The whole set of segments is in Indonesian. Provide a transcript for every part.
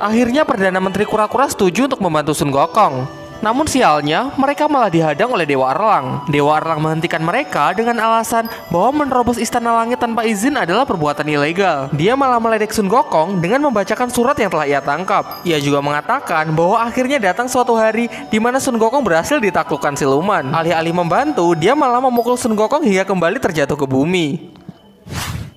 Akhirnya Perdana Menteri Kura-Kura setuju untuk membantu Sun Gokong. Namun sialnya, mereka malah dihadang oleh Dewa Erlang. Dewa Erlang menghentikan mereka dengan alasan bahwa menerobos Istana Langit tanpa izin adalah perbuatan ilegal. Dia malah meledek Sun Gokong dengan membacakan surat yang telah ia tangkap. Ia juga mengatakan bahwa akhirnya datang suatu hari di mana Sun Gokong berhasil ditaklukkan siluman. Alih-alih membantu, dia malah memukul Sun Gokong hingga kembali terjatuh ke bumi.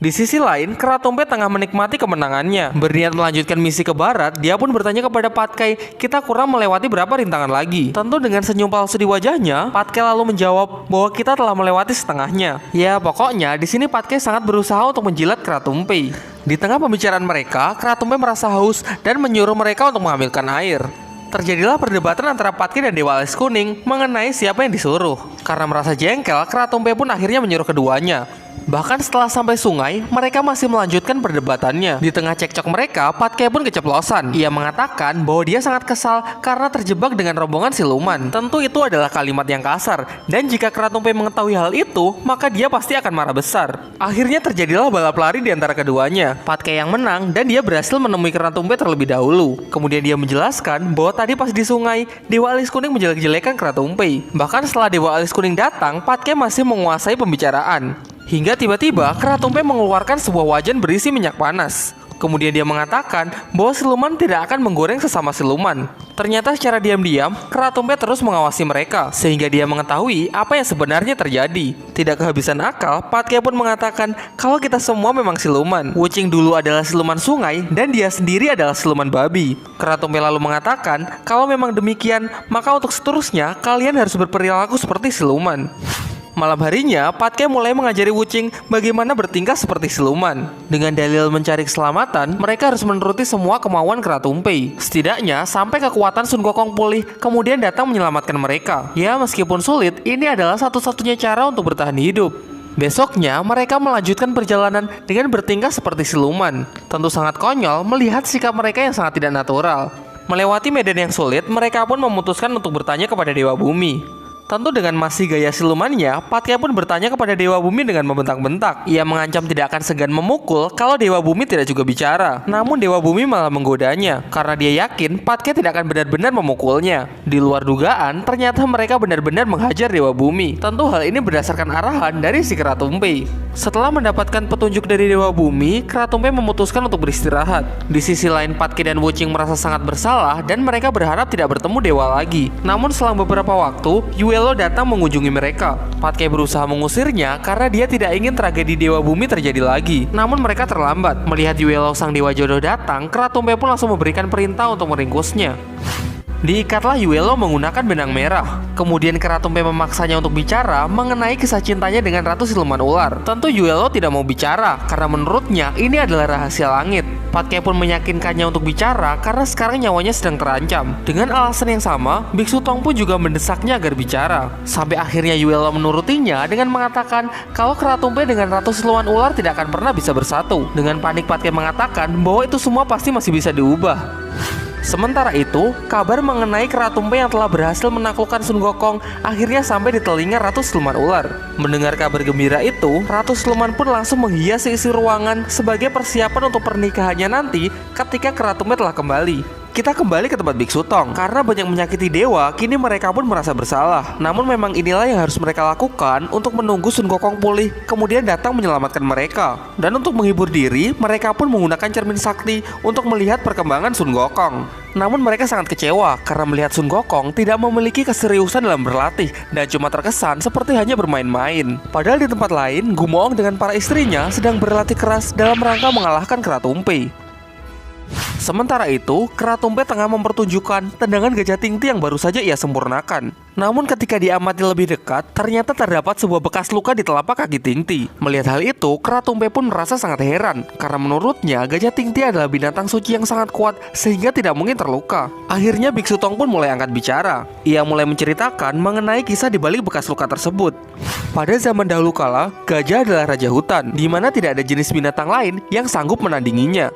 Di sisi lain, Kratompe tengah menikmati kemenangannya. Berniat melanjutkan misi ke barat, dia pun bertanya kepada Patkai, kita kurang melewati berapa rintangan lagi? Tentu dengan senyum palsu di wajahnya, Patkai lalu menjawab bahwa kita telah melewati setengahnya. Ya, pokoknya di sini Patkai sangat berusaha untuk menjilat Kratompe. Di tengah pembicaraan mereka, Kratompe merasa haus dan menyuruh mereka untuk mengambilkan air. Terjadilah perdebatan antara Patkai dan Dewa Alis Kuning mengenai siapa yang disuruh. Karena merasa jengkel, Kratompe pun akhirnya menyuruh keduanya. Bahkan setelah sampai sungai, mereka masih melanjutkan perdebatannya. Di tengah cekcok mereka, Patkai pun keceplosan. Ia mengatakan bahwa dia sangat kesal karena terjebak dengan rombongan siluman. Tentu itu adalah kalimat yang kasar, dan jika Kratompe mengetahui hal itu, maka dia pasti akan marah besar. Akhirnya terjadilah balap lari di antara keduanya. Patkai yang menang, dan dia berhasil menemui Kratompe terlebih dahulu. Kemudian dia menjelaskan bahwa tadi pas di sungai, Dewa Alis Kuning menjelek-jelekan Kratompe. Bahkan setelah Dewa Alis Kuning datang, Patkai masih menguasai pembicaraan. Hingga tiba-tiba Kratompe mengeluarkan sebuah wajan berisi minyak panas. Kemudian dia mengatakan bahwa siluman tidak akan menggoreng sesama siluman. Ternyata secara diam-diam, Kratompe terus mengawasi mereka, sehingga dia mengetahui apa yang sebenarnya terjadi. Tidak kehabisan akal, Patkai pun mengatakan kalau kita semua memang siluman. Wuching dulu adalah siluman sungai, dan dia sendiri adalah siluman babi. Kratompe lalu mengatakan kalau memang demikian, maka untuk seterusnya kalian harus berperilaku seperti siluman. Malam harinya, Patkai mulai mengajari Wuching bagaimana bertingkah seperti siluman. Dengan dalil mencari keselamatan, mereka harus menuruti semua kemauan Kratompe. Setidaknya, sampai kekuatan Sun Gokong pulih, kemudian datang menyelamatkan mereka. Ya, meskipun sulit, ini adalah satu-satunya cara untuk bertahan hidup. Besoknya, mereka melanjutkan perjalanan dengan bertingkah seperti siluman. Tentu sangat konyol melihat sikap mereka yang sangat tidak natural. Melewati medan yang sulit, mereka pun memutuskan untuk bertanya kepada Dewa Bumi. Tentu dengan masih gaya silumannya, Patkai pun bertanya kepada Dewa Bumi dengan membentak-bentak. Ia mengancam tidak akan segan memukul kalau Dewa Bumi tidak juga bicara. Namun Dewa Bumi malah menggodanya, karena dia yakin Patkai tidak akan benar-benar memukulnya. Di luar dugaan, ternyata mereka benar-benar menghajar Dewa Bumi. Tentu hal ini berdasarkan arahan dari si Kratompe. Setelah mendapatkan petunjuk dari Dewa Bumi, Kratompe memutuskan untuk beristirahat. Di sisi lain, Patkai dan Wuching merasa sangat bersalah dan mereka berharap tidak bertemu dewa lagi. Namun selang beberapa waktu, Yuelo datang mengunjungi mereka. Patkai berusaha mengusirnya karena dia tidak ingin tragedi Dewa Bumi terjadi lagi. Namun mereka terlambat. Melihat Yuelo sang dewa jodoh datang, Kratompe pun langsung memberikan perintah untuk meringkusnya. Diikatlah Yuelo menggunakan benang merah. Kemudian Kratompe memaksanya untuk bicara mengenai kisah cintanya dengan Ratu Siluman Ular. Tentu Yuelo tidak mau bicara karena menurutnya ini adalah rahasia langit. Patkai pun meyakinkannya untuk bicara karena sekarang nyawanya sedang terancam. Dengan alasan yang sama, Biksu Tong pun juga mendesaknya agar bicara. Sampai akhirnya Yuelo menurutinya dengan mengatakan kalau Kratompe dengan Ratu Siluman Ular tidak akan pernah bisa bersatu. Dengan panik Patkai mengatakan bahwa itu semua pasti masih bisa diubah. Sementara itu, kabar mengenai Kratompe yang telah berhasil menaklukkan Sun Gokong akhirnya sampai di telinga Ratu Siluman Ular. Mendengar kabar gembira itu, Ratu Siluman pun langsung menghias isi ruangan sebagai persiapan untuk pernikahannya nanti ketika Kratompe telah kembali. Kita kembali ke tempat Biksu Tong. Karena banyak menyakiti dewa, kini mereka pun merasa bersalah. Namun memang inilah yang harus mereka lakukan untuk menunggu Sun Gokong pulih, kemudian datang menyelamatkan mereka. Dan untuk menghibur diri, mereka pun menggunakan cermin sakti untuk melihat perkembangan Sun Gokong. Namun mereka sangat kecewa karena melihat Sun Gokong tidak memiliki keseriusan dalam berlatih dan cuma terkesan seperti hanya bermain-main. Padahal di tempat lain, Gumoong dengan para istrinya sedang berlatih keras dalam rangka mengalahkan Kratompe. Sementara itu, Kratompe tengah mempertunjukkan tendangan Gajah Tingti yang baru saja ia sempurnakan. Namun ketika diamati lebih dekat, ternyata terdapat sebuah bekas luka di telapak kaki Tingti. Melihat hal itu, Kratompe pun merasa sangat heran, karena menurutnya Gajah Tingti adalah binatang suci yang sangat kuat sehingga tidak mungkin terluka. Akhirnya Biksu Tong pun mulai angkat bicara. Ia mulai menceritakan mengenai kisah di balik bekas luka tersebut. Pada zaman dahulu kala, gajah adalah raja hutan, di mana tidak ada jenis binatang lain yang sanggup menandinginya.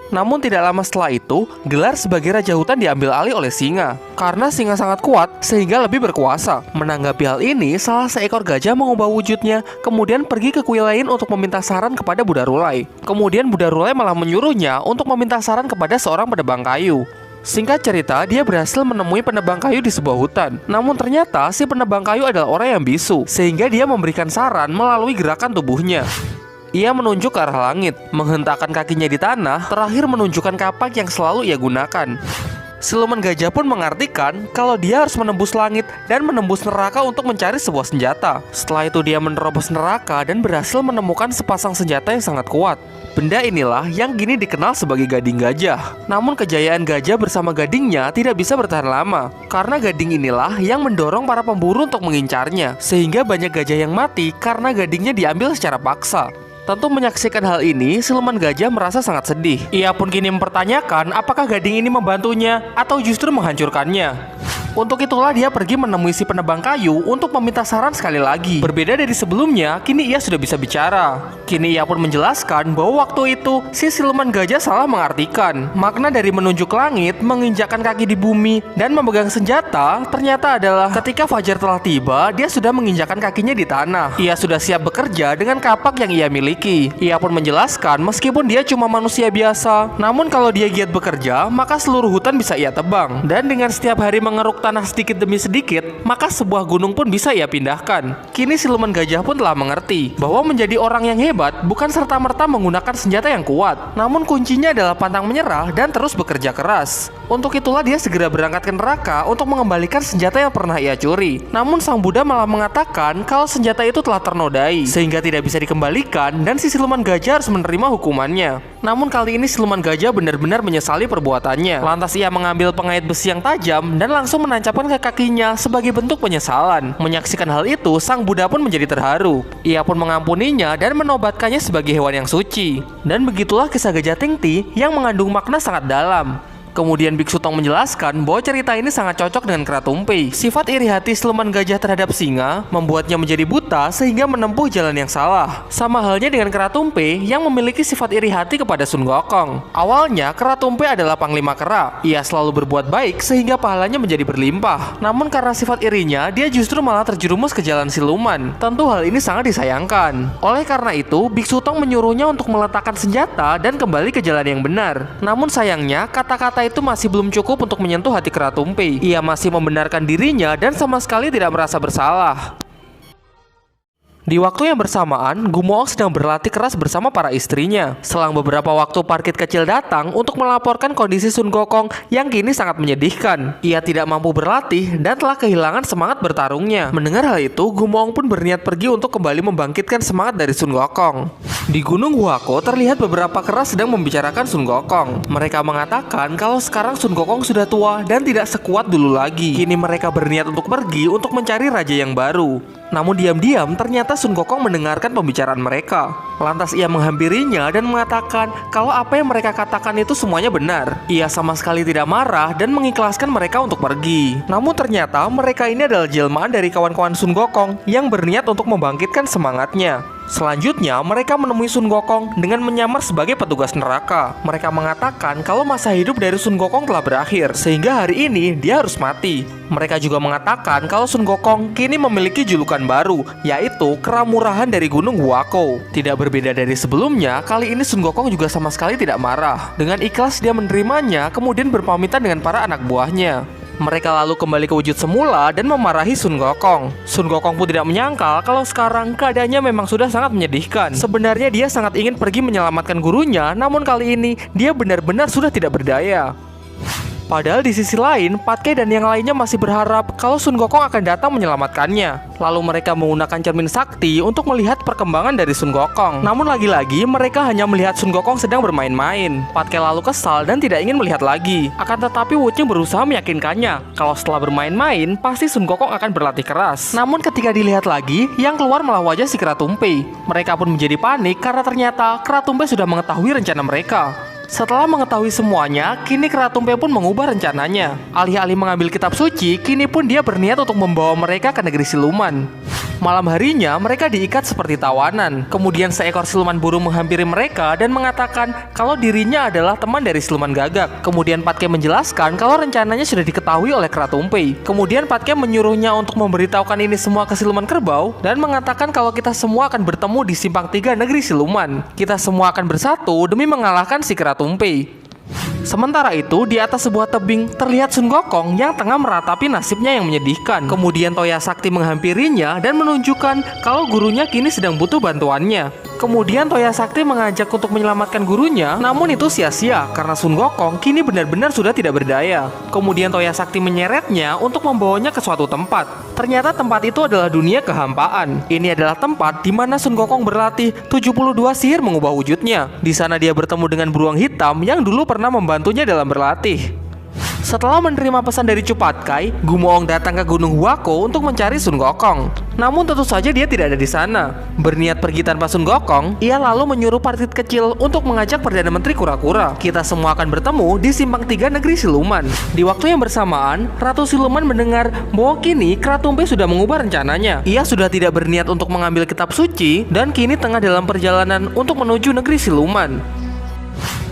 Namun tidak lama setelah itu, gelar sebagai Raja Hutan diambil alih oleh singa. Karena singa sangat kuat, sehingga lebih berkuasa. Menanggapi hal ini, salah seekor gajah mengubah wujudnya, kemudian pergi ke kuil lain untuk meminta saran kepada Buddha Rulai. Kemudian Buddha Rulai malah menyuruhnya untuk meminta saran kepada seorang penebang kayu. Singkat cerita, dia berhasil menemui penebang kayu di sebuah hutan. Namun ternyata si penebang kayu adalah orang yang bisu, sehingga dia memberikan saran melalui gerakan tubuhnya. Ia menunjuk ke arah langit, menghentakkan kakinya di tanah, terakhir menunjukkan kapak yang selalu ia gunakan. Siluman gajah pun mengartikan kalau dia harus menembus langit dan menembus neraka untuk mencari sebuah senjata. Setelah itu dia menerobos neraka dan berhasil menemukan sepasang senjata yang sangat kuat. Benda inilah yang kini dikenal sebagai Gading Gajah. Namun kejayaan gajah bersama gadingnya tidak bisa bertahan lama, karena gading inilah yang mendorong para pemburu untuk mengincarnya, sehingga banyak gajah yang mati karena gadingnya diambil secara paksa. Tentu menyaksikan hal ini, siluman gajah merasa sangat sedih. Ia pun kini mempertanyakan apakah gading ini membantunya atau justru menghancurkannya. Untuk itulah dia pergi menemui si penebang kayu untuk meminta saran sekali lagi. Berbeda dari sebelumnya, kini ia sudah bisa bicara. Kini ia pun menjelaskan bahwa waktu itu si siluman gajah salah mengartikan. Makna dari menunjuk langit, menginjakkan kaki di bumi, dan memegang senjata ternyata adalah ketika fajar telah tiba, dia sudah menginjakkan kakinya di tanah. Ia sudah siap bekerja dengan kapak yang ia miliki. Ia pun menjelaskan meskipun dia cuma manusia biasa, namun kalau dia giat bekerja, maka seluruh hutan bisa ia tebang. Dan dengan setiap hari mengeruk tanah sedikit demi sedikit, maka sebuah gunung pun bisa ia pindahkan. Kini siluman gajah pun telah mengerti bahwa menjadi orang yang hebat bukan serta-merta menggunakan senjata yang kuat, namun kuncinya adalah pantang menyerah dan terus bekerja keras. Untuk itulah dia segera berangkat ke neraka untuk mengembalikan senjata yang pernah ia curi. Namun sang Buddha malah mengatakan kalau senjata itu telah ternodai, sehingga tidak bisa dikembalikan dan si siluman gajah harus menerima hukumannya. Namun kali ini siluman gajah benar-benar menyesali perbuatannya. Lantas ia mengambil pengait besi yang tajam dan langsung menancapkan ke kakinya sebagai bentuk penyesalan. Menyaksikan hal itu, sang Buddha pun menjadi terharu. Ia pun mengampuninya dan menobatkannya sebagai hewan yang suci. Dan begitulah kisah Gajah Tingti yang mengandung makna sangat dalam. Kemudian Biksu Tong menjelaskan bahwa cerita ini sangat cocok dengan Kera Tumpey. Sifat iri hati siluman gajah terhadap singa membuatnya menjadi buta sehingga menempuh jalan yang salah. Sama halnya dengan Kera Tumpey yang memiliki sifat iri hati kepada Sun Gokong. Awalnya Kera Tumpey adalah panglima kera. Ia selalu berbuat baik sehingga pahalanya menjadi berlimpah. Namun karena sifat irinya, dia justru malah terjerumus ke jalan siluman. Tentu hal ini sangat disayangkan. Oleh karena itu, Biksu Tong menyuruhnya untuk meletakkan senjata dan kembali ke jalan yang benar. Namun sayangnya, kata-kata itu masih belum cukup untuk menyentuh hati Kera Tumpey. Ia masih membenarkan dirinya dan sama sekali tidak merasa bersalah. Di waktu yang bersamaan, Gumoong sedang berlatih keras bersama para istrinya. Selang beberapa waktu, Parkit kecil datang untuk melaporkan kondisi Sun Gokong yang kini sangat menyedihkan. Ia tidak mampu berlatih dan telah kehilangan semangat bertarungnya. Mendengar hal itu, Gumoong pun berniat pergi untuk kembali membangkitkan semangat dari Sun Gokong. Di Gunung Huako terlihat beberapa kera sedang membicarakan Sun Gokong. Mereka mengatakan kalau sekarang Sun Gokong sudah tua dan tidak sekuat dulu lagi. Kini mereka berniat untuk pergi untuk mencari raja yang baru. Namun diam-diam ternyata Sun Gokong mendengarkan pembicaraan mereka. Lantas ia menghampirinya dan mengatakan kalau apa yang mereka katakan itu semuanya benar. Ia sama sekali tidak marah dan mengikhlaskan mereka untuk pergi. Namun ternyata mereka ini adalah jelmaan dari kawan-kawan Sun Gokong yang berniat untuk membangkitkan semangatnya. Selanjutnya, mereka menemui Sun Gokong dengan menyamar sebagai petugas neraka. Mereka mengatakan kalau masa hidup dari Sun Gokong telah berakhir, sehingga hari ini dia harus mati. Mereka juga mengatakan kalau Sun Gokong kini memiliki julukan baru, yaitu Kera Murahan dari Gunung Huako. Tidak berbeda dari sebelumnya, kali ini Sun Gokong juga sama sekali tidak marah. Dengan ikhlas dia menerimanya, kemudian berpamitan dengan para anak buahnya. Mereka lalu kembali ke wujud semula dan memarahi Sun Gokong. Sun Gokong pun tidak menyangkal kalau sekarang keadaannya memang sudah sangat menyedihkan. Sebenarnya dia sangat ingin pergi menyelamatkan gurunya, namun kali ini dia benar-benar sudah tidak berdaya. Padahal di sisi lain, Patke dan yang lainnya masih berharap kalau Sun Gokong akan datang menyelamatkannya. Lalu mereka menggunakan cermin sakti untuk melihat perkembangan dari Sun Gokong. Namun lagi-lagi mereka hanya melihat Sun Gokong sedang bermain-main. Patke lalu kesal dan tidak ingin melihat lagi. Akan tetapi Wuching berusaha meyakinkannya kalau setelah bermain-main pasti Sun Gokong akan berlatih keras. Namun ketika dilihat lagi, yang keluar malah wajah si Kera Tumpey. Mereka pun menjadi panik karena ternyata Kera Tumpey sudah mengetahui rencana mereka. Setelah mengetahui semuanya, kini Kratumpe pun mengubah rencananya. Alih-alih mengambil kitab suci, kini pun dia berniat untuk membawa mereka ke negeri siluman. Malam harinya, mereka diikat seperti tawanan. Kemudian seekor siluman burung menghampiri mereka dan mengatakan kalau dirinya adalah teman dari siluman gagak. Kemudian Patke menjelaskan kalau rencananya sudah diketahui oleh Kratumpe. Kemudian Patke menyuruhnya untuk memberitahukan ini semua ke siluman kerbau dan mengatakan kalau kita semua akan bertemu di simpang 3 negeri siluman. Kita semua akan bersatu demi mengalahkan si Kratumpe. Sementara itu, di atas sebuah tebing terlihat Sun Gokong yang tengah meratapi nasibnya yang menyedihkan. Kemudian Toya Sakti menghampirinya dan menunjukkan kalau gurunya kini sedang butuh bantuannya. Kemudian Toya Sakti mengajak untuk menyelamatkan gurunya, namun itu sia-sia karena Sun Gokong kini benar-benar sudah tidak berdaya. Kemudian Toya Sakti menyeretnya untuk membawanya ke suatu tempat. Ternyata tempat itu adalah dunia kehampaan. Ini adalah tempat di mana Sun Gokong berlatih 72 sihir mengubah wujudnya. Di sana dia bertemu dengan beruang hitam yang dulu pernah membantunya dalam berlatih. Setelah menerima pesan dari Cupatkai, Gumoong datang ke Gunung Huako untuk mencari Sun Gokong. Namun tentu saja dia tidak ada di sana. Berniat pergi tanpa Sun Gokong, ia lalu menyuruh partit kecil untuk mengajak Perdana Menteri Kura-Kura. Kita semua akan bertemu di simpang 3 negeri siluman. Di waktu yang bersamaan, Ratu Siluman mendengar bahwa kini Kratumpe sudah mengubah rencananya. Ia sudah tidak berniat untuk mengambil kitab suci dan kini tengah dalam perjalanan untuk menuju negeri siluman.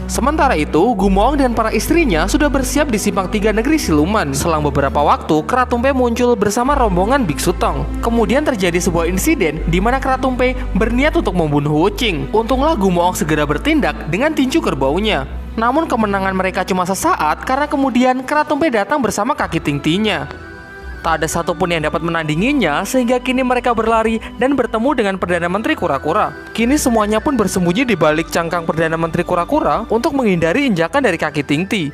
Sementara itu, Gumoong dan para istrinya sudah bersiap di simpang 3 negeri siluman. Selang beberapa waktu, Kratumpe muncul bersama rombongan Biksu Tong. Kemudian terjadi sebuah insiden di mana Kratumpe berniat untuk membunuh Wuching. Untunglah Gumoong segera bertindak dengan tinju kerbaunya. Namun kemenangan mereka cuma sesaat karena kemudian Kratumpe datang bersama kaki Ting-Tinya. Tak ada satupun yang dapat menandinginya sehingga kini mereka berlari dan bertemu dengan Perdana Menteri Kura-Kura. Kini semuanya pun bersembunyi di balik cangkang Perdana Menteri Kura-Kura untuk menghindari injakan dari kaki Ting-Ti.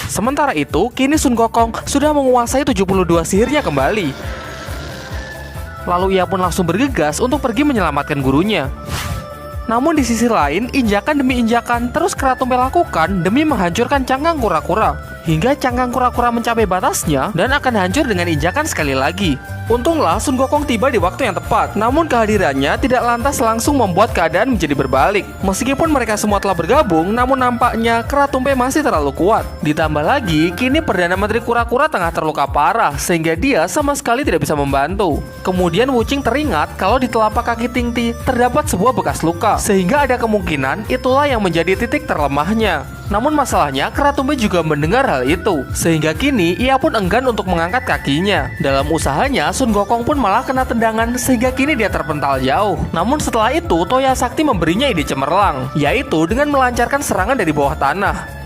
Sementara itu, kini Sun Gokong sudah menguasai 72 sihirnya kembali. Lalu ia pun langsung bergegas untuk pergi menyelamatkan gurunya. Namun di sisi lain, injakan demi injakan terus Kratumpe lakukan demi menghancurkan cangkang kura-kura. Hingga cangkang kura-kura mencapai batasnya dan akan hancur dengan injakan sekali lagi. Untunglah Sun Gokong tiba di waktu yang tepat. Namun kehadirannya tidak lantas langsung membuat keadaan menjadi berbalik. Meskipun mereka semua telah bergabung, namun nampaknya Kratumpe masih terlalu kuat. Ditambah lagi, kini Perdana Menteri Kura-Kura tengah terluka parah sehingga dia sama sekali tidak bisa membantu. Kemudian Wuching teringat kalau di telapak kaki Ting-Ti terdapat sebuah bekas luka, sehingga ada kemungkinan itulah yang menjadi titik terlemahnya. Namun masalahnya Kratumpe juga mendengar hal itu, sehingga kini ia pun enggan untuk mengangkat kakinya. Dalam usahanya, Sun Gokong pun malah kena tendangan sehingga kini dia terpental jauh. Namun setelah itu, Toya Sakti memberinya ide cemerlang, yaitu dengan melancarkan serangan dari bawah tanah.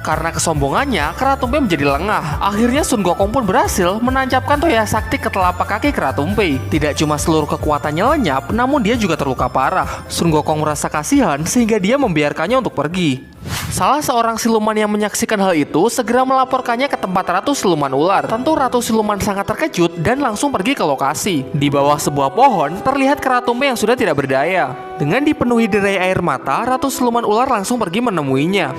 Karena kesombongannya, Kratumpe menjadi lengah. Akhirnya Sun Gokong pun berhasil menancapkan Toya Sakti ke telapak kaki Kratumpe. Tidak cuma seluruh kekuatannya lenyap, namun dia juga terluka parah. Sun Gokong merasa kasihan sehingga dia membiarkannya untuk pergi. Salah seorang siluman yang menyaksikan hal itu segera melaporkannya ke tempat Ratu Siluman Ular. Tentu Ratu Siluman sangat terkejut dan langsung pergi ke lokasi. Di bawah sebuah pohon terlihat Kratumpe yang sudah tidak berdaya. Dengan dipenuhi derai air mata, Ratu Siluman Ular langsung pergi menemuinya.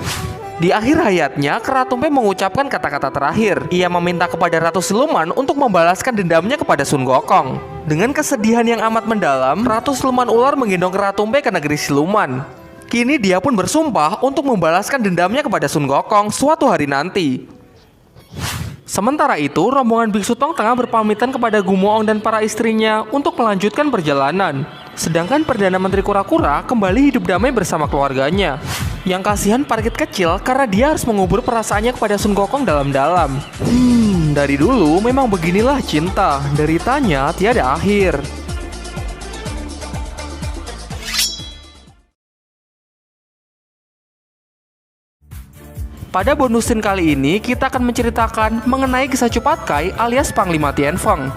Di akhir hayatnya, Kratumpe mengucapkan kata-kata terakhir. Ia meminta kepada Ratu Siluman untuk membalaskan dendamnya kepada Sun Gokong. Dengan kesedihan yang amat mendalam, Ratu Siluman Ular menggendong Kratumpe ke negeri siluman. Kini dia pun bersumpah untuk membalaskan dendamnya kepada Sun Gokong suatu hari nanti. Sementara itu, rombongan Biksu Tong tengah berpamitan kepada Gumoong dan para istrinya untuk melanjutkan perjalanan. Sedangkan Perdana Menteri Kura-Kura kembali hidup damai bersama keluarganya. Yang kasihan parkit kecil karena dia harus mengubur perasaannya kepada Sun Gokong dalam-dalam. Dari dulu memang beginilah cinta, deritanya tiada akhir. Pada bonus scene kali ini, kita akan menceritakan mengenai kisah Cupatkai alias Panglima Tianfeng.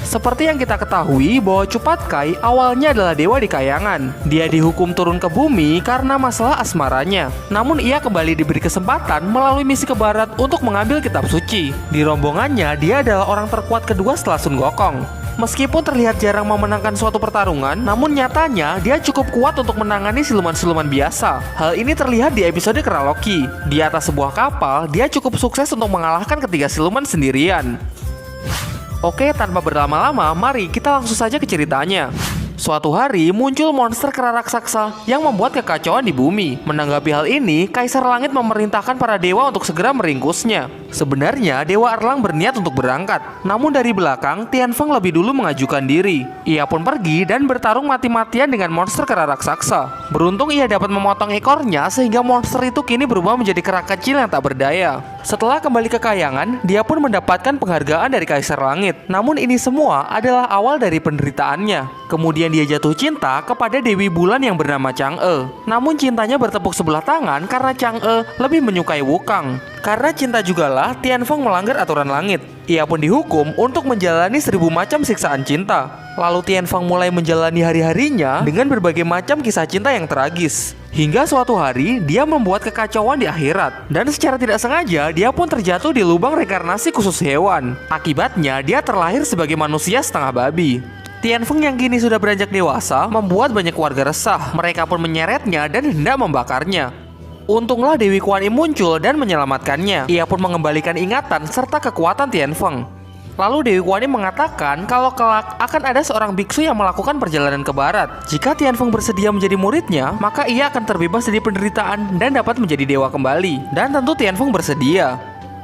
Seperti yang kita ketahui bahwa Cupatkai awalnya adalah dewa di kayangan. Dia dihukum turun ke bumi karena masalah asmaranya. Namun ia kembali diberi kesempatan melalui misi ke barat untuk mengambil kitab suci. Di rombongannya, dia adalah orang terkuat kedua setelah Sun Gokong. Meskipun terlihat jarang memenangkan suatu pertarungan, namun nyatanya dia cukup kuat untuk menangani siluman-siluman biasa. Hal ini terlihat di episode Keraloki. Di atas sebuah kapal, dia cukup sukses untuk mengalahkan ketiga siluman sendirian. Oke, tanpa berlama-lama, mari kita langsung saja ke ceritanya. Suatu hari muncul monster kera raksasa yang membuat kekacauan di bumi. Menanggapi hal ini, Kaisar Langit memerintahkan para dewa untuk segera meringkusnya. Sebenarnya Dewa Erlang berniat untuk berangkat, namun dari belakang Tianfeng lebih dulu mengajukan diri. Ia pun pergi dan bertarung mati-matian dengan monster kera raksasa. Beruntung ia dapat memotong ekornya sehingga monster itu kini berubah menjadi kera kecil yang tak berdaya. Setelah kembali ke kayangan, dia pun mendapatkan penghargaan dari Kaisar Langit. Namun ini semua adalah awal dari penderitaannya. Kemudian dia jatuh cinta kepada Dewi Bulan yang bernama Chang'e. Namun cintanya bertepuk sebelah tangan karena Chang'e lebih menyukai Wukong. Karena cinta jugalah Tianfeng melanggar aturan langit. Ia pun dihukum untuk menjalani 1000 macam siksaan cinta. Lalu Tianfeng mulai menjalani hari-harinya dengan berbagai macam kisah cinta yang tragis. Hingga suatu hari dia membuat kekacauan di akhirat. Dan secara tidak sengaja dia pun terjatuh di lubang reinkarnasi khusus hewan. Akibatnya dia terlahir sebagai manusia setengah babi. Tianfeng yang kini sudah beranjak dewasa membuat banyak warga resah. Mereka pun menyeretnya dan hendak membakarnya. Untunglah Dewi Kuan Im muncul dan menyelamatkannya. Ia pun mengembalikan ingatan serta kekuatan Tianfeng. Lalu Dewi Kuan Im mengatakan kalau kelak akan ada seorang biksu yang melakukan perjalanan ke barat. Jika Tianfeng bersedia menjadi muridnya, maka ia akan terbebas dari penderitaan dan dapat menjadi dewa kembali. Dan tentu Tianfeng bersedia.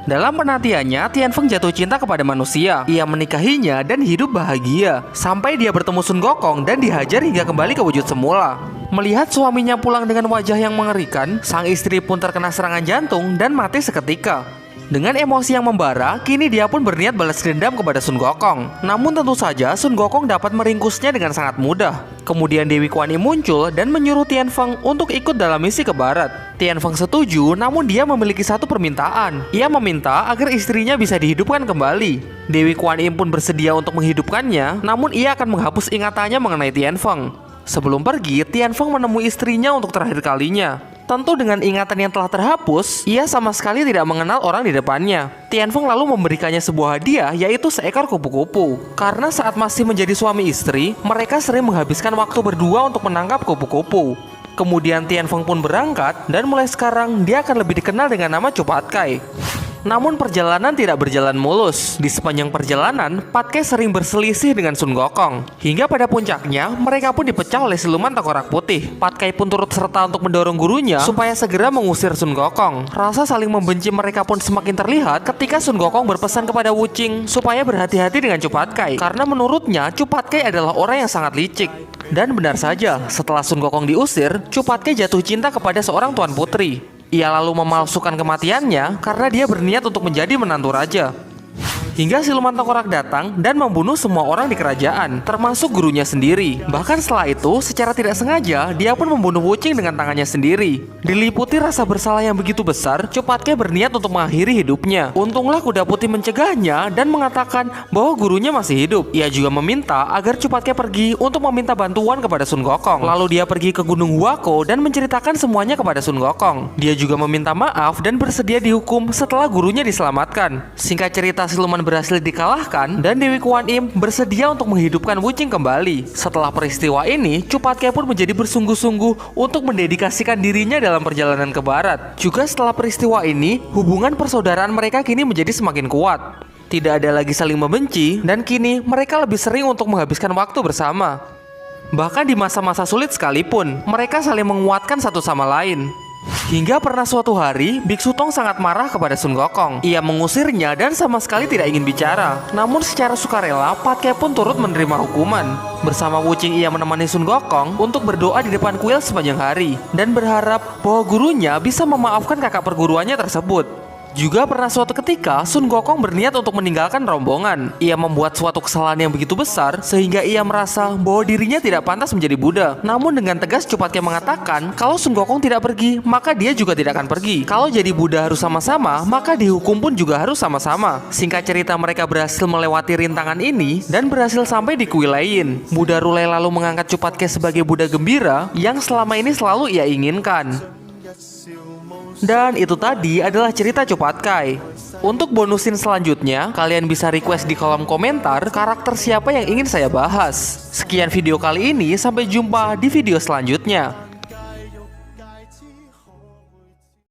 Dalam penantiannya, Tianfeng jatuh cinta kepada manusia. Ia menikahinya dan hidup bahagia. Sampai dia bertemu Sun Gokong dan dihajar hingga kembali ke wujud semula. Melihat suaminya pulang dengan wajah yang mengerikan, sang istri pun terkena serangan jantung dan mati seketika. Dengan emosi yang membara, kini dia pun berniat balas dendam kepada Sun Gokong. Namun tentu saja Sun Gokong dapat meringkusnya dengan sangat mudah. Kemudian Dewi Kuan Im muncul dan menyuruh Tianfeng untuk ikut dalam misi ke barat. Tianfeng setuju, namun dia memiliki satu permintaan. Ia meminta agar istrinya bisa dihidupkan kembali. Dewi Kuan Im pun bersedia untuk menghidupkannya, namun ia akan menghapus ingatannya mengenai Tianfeng. Sebelum pergi, Tianfeng menemui istrinya untuk terakhir kalinya. Tentu dengan ingatan yang telah terhapus, ia sama sekali tidak mengenal orang di depannya. Tianfeng lalu memberikannya sebuah hadiah, yaitu seekor kupu-kupu. Karena saat masih menjadi suami istri, mereka sering menghabiskan waktu berdua untuk menangkap kupu-kupu. Kemudian Tianfeng pun berangkat, dan mulai sekarang dia akan lebih dikenal dengan nama Cupatkai. Namun perjalanan tidak berjalan mulus. Di sepanjang perjalanan, Patkai sering berselisih dengan Sun Gokong. Hingga pada puncaknya, mereka pun dipecah oleh siluman tengkorak putih. Patkai pun turut serta untuk mendorong gurunya supaya segera mengusir Sun Gokong. Rasa saling membenci mereka pun semakin terlihat ketika Sun Gokong berpesan kepada Wuqing supaya berhati-hati dengan Cupatkai. Karena menurutnya, Cupatkai adalah orang yang sangat licik. Dan benar saja, setelah Sun Gokong diusir, Cupatkai jatuh cinta kepada seorang tuan putri. Ia lalu memalsukan kematiannya karena dia berniat untuk menjadi menantu raja. Hingga siluman tengkorak datang dan membunuh semua orang di kerajaan, termasuk gurunya sendiri. Bahkan setelah itu, secara tidak sengaja, dia pun membunuh Wuqing dengan tangannya sendiri. Diliputi rasa bersalah yang begitu besar, Cupatkai berniat untuk mengakhiri hidupnya. Untunglah kuda putih mencegahnya dan mengatakan bahwa gurunya masih hidup. Ia juga meminta agar Cupatkai pergi untuk meminta bantuan kepada Sun Gokong. Lalu dia pergi ke Gunung Huako dan menceritakan semuanya kepada Sun Gokong. Dia juga meminta maaf dan bersedia dihukum setelah gurunya diselamatkan. Singkat cerita, siluman berhasil dikalahkan dan Dewi Kuan Im bersedia untuk menghidupkan Wuqing kembali. Setelah peristiwa ini, Cupatkai pun menjadi bersungguh-sungguh untuk mendedikasikan dirinya dalam perjalanan ke barat. Juga setelah peristiwa ini, hubungan persaudaraan mereka kini menjadi semakin kuat. Tidak ada lagi saling membenci dan kini mereka lebih sering untuk menghabiskan waktu bersama. Bahkan di masa-masa sulit sekalipun, mereka saling menguatkan satu sama lain. Hingga pernah suatu hari, Biksu Tong sangat marah kepada Sun Gokong. Ia mengusirnya dan sama sekali tidak ingin bicara. Namun secara sukarela, Patkai pun turut menerima hukuman. Bersama Wuqing ia menemani Sun Gokong untuk berdoa di depan kuil sepanjang hari. Dan berharap bahwa gurunya bisa memaafkan kakak perguruannya tersebut. Juga pernah suatu ketika, Sun Gokong berniat untuk meninggalkan rombongan. Ia membuat suatu kesalahan yang begitu besar, sehingga ia merasa bahwa dirinya tidak pantas menjadi Buddha. Namun dengan tegas Cupatkai mengatakan, kalau Sun Gokong tidak pergi, maka dia juga tidak akan pergi. Kalau jadi Buddha harus sama-sama, maka dihukum pun juga harus sama-sama. Singkat cerita, mereka berhasil melewati rintangan ini, dan berhasil sampai di kuil lain. Buddha Rulai lalu mengangkat Cupatkai sebagai Buddha gembira, yang selama ini selalu ia inginkan. Dan itu tadi adalah cerita Cupatkai. Untuk bonusin selanjutnya, kalian bisa request di kolom komentar karakter siapa yang ingin saya bahas. Sekian video kali ini, sampai jumpa di video selanjutnya.